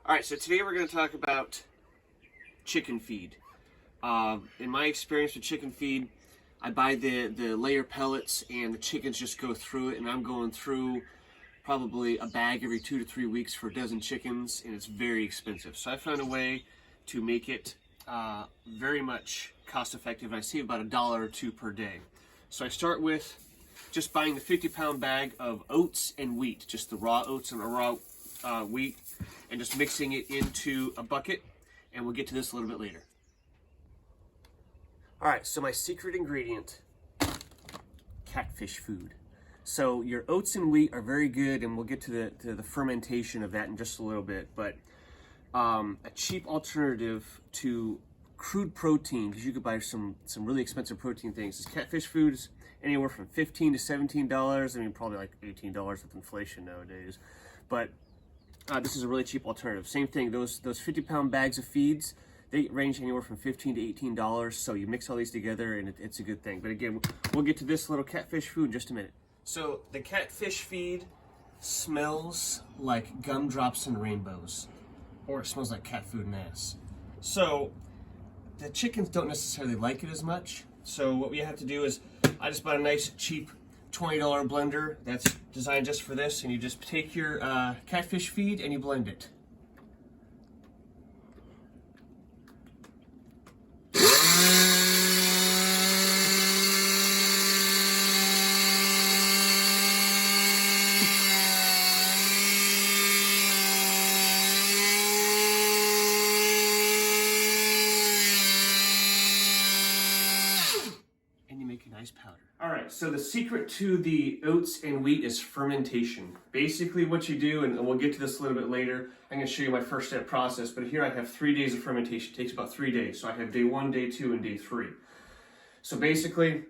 Alright, so today we're going to talk about chicken feed. In my experience with chicken feed, I buy the layer pellets and the chickens just go through it, and I'm going through probably a bag every 2 to 3 weeks for a dozen chickens, and it's very expensive. So I found a way to make it very much cost effective, and I save about $1 or $2 per day. So I start with just buying the 50-pound bag of oats and wheat, just the raw oats and the raw wheat, and just mixing it into a bucket, and we'll get to this a little bit later. Alright, so my secret ingredient, catfish food. So your oats and wheat are very good, and we'll get to the fermentation of that in just a little bit, but a cheap alternative to crude protein, because you could buy some really expensive protein things. This catfish food is anywhere from $15 to $17. I mean, probably like $18 with inflation nowadays. But this is a really cheap alternative. Same thing, those 50-pound bags of feeds, they range anywhere from $15 to $18. So you mix all these together and it's a good thing. But again, we'll get to this little catfish food in just a minute. So the catfish feed smells like gumdrops and rainbows, or it smells like cat food and ass. So the chickens don't necessarily like it as much. So what we have to do is, I just bought a nice cheap $20 blender that's designed just for this, and you just take your catfish feed and you blend it. Nice powder. All right, so the secret to the oats and wheat is fermentation. Basically what you do, and we'll get to this a little bit later, I'm gonna show you my first step process, but here I have 3 days of fermentation. It takes about 3 days. So I have day 1, day 2, and day 3. So basically,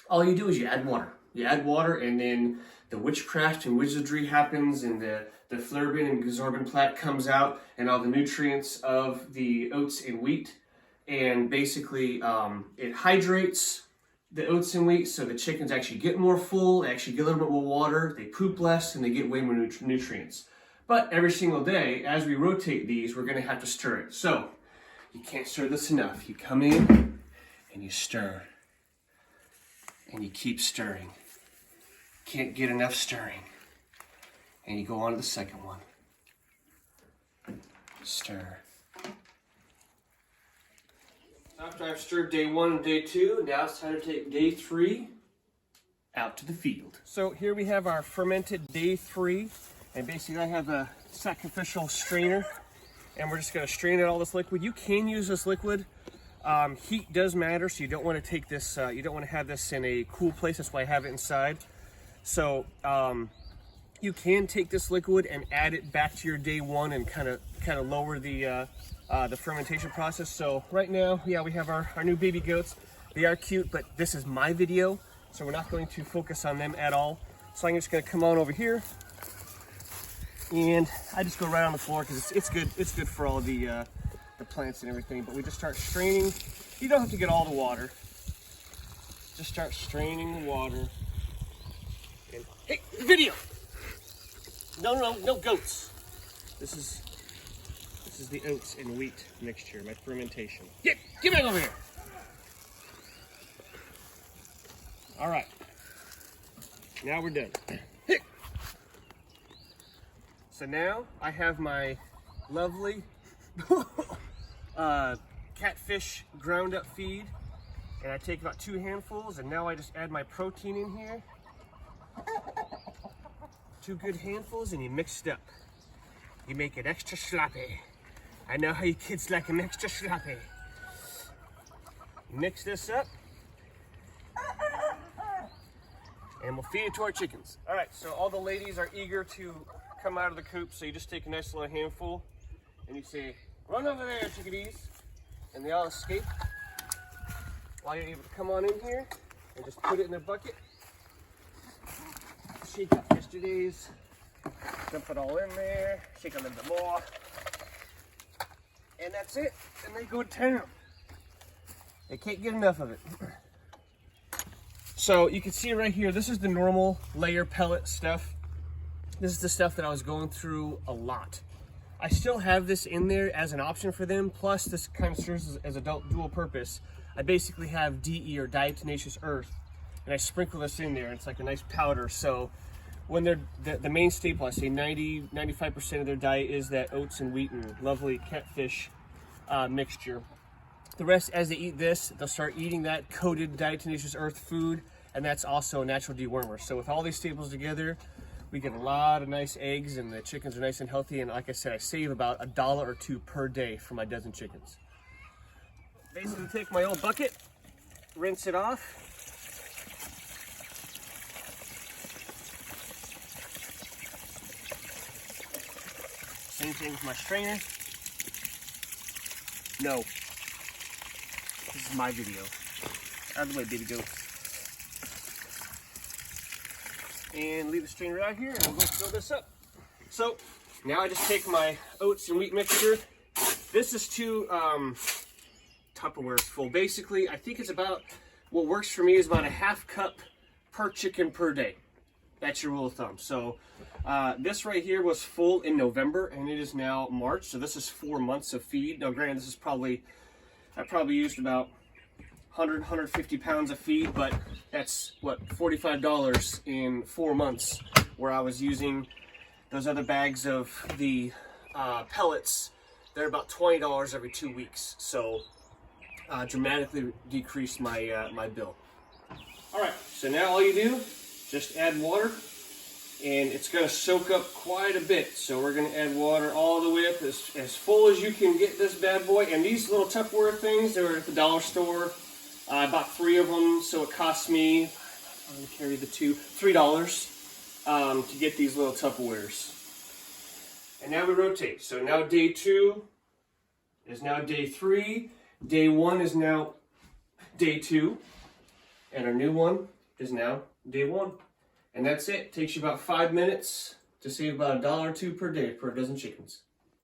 all you do is you add water. You add water, and then the witchcraft and wizardry happens, and the flurbin and gazorbin comes out, and all the nutrients of the oats and wheat, and basically it hydrates the oats and wheat, so the chickens actually get more full, they actually get a little bit more water, they poop less, and they get way more nutrients. But every single day, as we rotate these, we're gonna have to stir it. So, you can't stir this enough. You come in, and you stir. And you keep stirring. Can't get enough stirring. And you go on to the second one. Stir. After I've stirred day 1 and day 2, now it's time to take day 3 out to the field. So here we have our fermented day 3, and basically I have a sacrificial strainer, and we're just going to strain out all this liquid. You can use this liquid. Heat does matter, so you don't want to take this. You don't want to have this in a cool place. That's why I have it inside. So you can take this liquid and add it back to your day 1 and kind of lower the fermentation process. So right now, yeah, we have our new baby goats. They are cute, but this is my video, so we're not going to focus on them at all. So I'm just gonna come on over here, and I just go right on the floor because it's good. It's good for all the plants and everything. But we just start straining. You don't have to get all the water. Just start straining the water. And hey, video! No goats. This is the oats and wheat mixture, my fermentation. Get back over here. All right. Now we're done. So now I have my lovely catfish ground up feed, and I take about 2 handfuls, and now I just add my protein in here. 2 good handfuls, and you mix it up. You make it extra sloppy. I know how you kids like them extra sloppy. Mix this up, and we'll feed it to our chickens. All right, so all the ladies are eager to come out of the coop, so you just take a nice little handful, and you say, run over there, chickadees, and they all escape. While you're able to come on in here, and just put it in their bucket. Shake up yesterday's, dump it all in there, shake a little bit more. And that's it, and they go to town. They can't get enough of it. So you can see right here, this is the normal layer pellet stuff. This is the stuff that I was going through a lot. I still have this in there as an option for them. Plus, this kind of serves as a dual purpose. I basically have DE, or diatomaceous earth, and I sprinkle this in there. It's like a nice powder. So when they're the main staple, I say 95% of their diet is that oats and wheat and lovely catfish mixture. The rest, as they eat this, they'll start eating that coated diatomaceous earth food, and that's also a natural dewormer. So with all these staples together, we get a lot of nice eggs, and the chickens are nice and healthy. And like I said, I save about $1 or $2 per day for my dozen chickens. Basically, take my old bucket, rinse it off. Same thing with my strainer. No. This is my video. Out of the way, baby goats. And leave the strainer out here, and we'll go fill this up. So now I just take my oats and wheat mixture. This is 2 Tupperwares full. Basically, I think it's about, what works for me is about a ½ cup per chicken per day. That's your rule of thumb. So this right here was full in November, and it is now March. So this is 4 months of feed. Now, granted, this is I probably used about 150 pounds of feed, but that's what, $45 in 4 months, where I was using those other bags of the pellets. They're about $20 every 2 weeks. So dramatically decreased my my bill. All right, so now all you do, just add water, and it's going to soak up quite a bit. So we're going to add water all the way up as full as you can get this bad boy. And these little Tupperware things, they were at the dollar store. I bought 3 of them, so it cost me, I'm going to carry the $3 to get these little Tupperwares. And now we rotate. So now day 2 is now day 3. Day 1 is now day 2. And our new one is now day 1. And that's it. Takes you about 5 minutes to save about $1 or $2 per day per dozen chickens.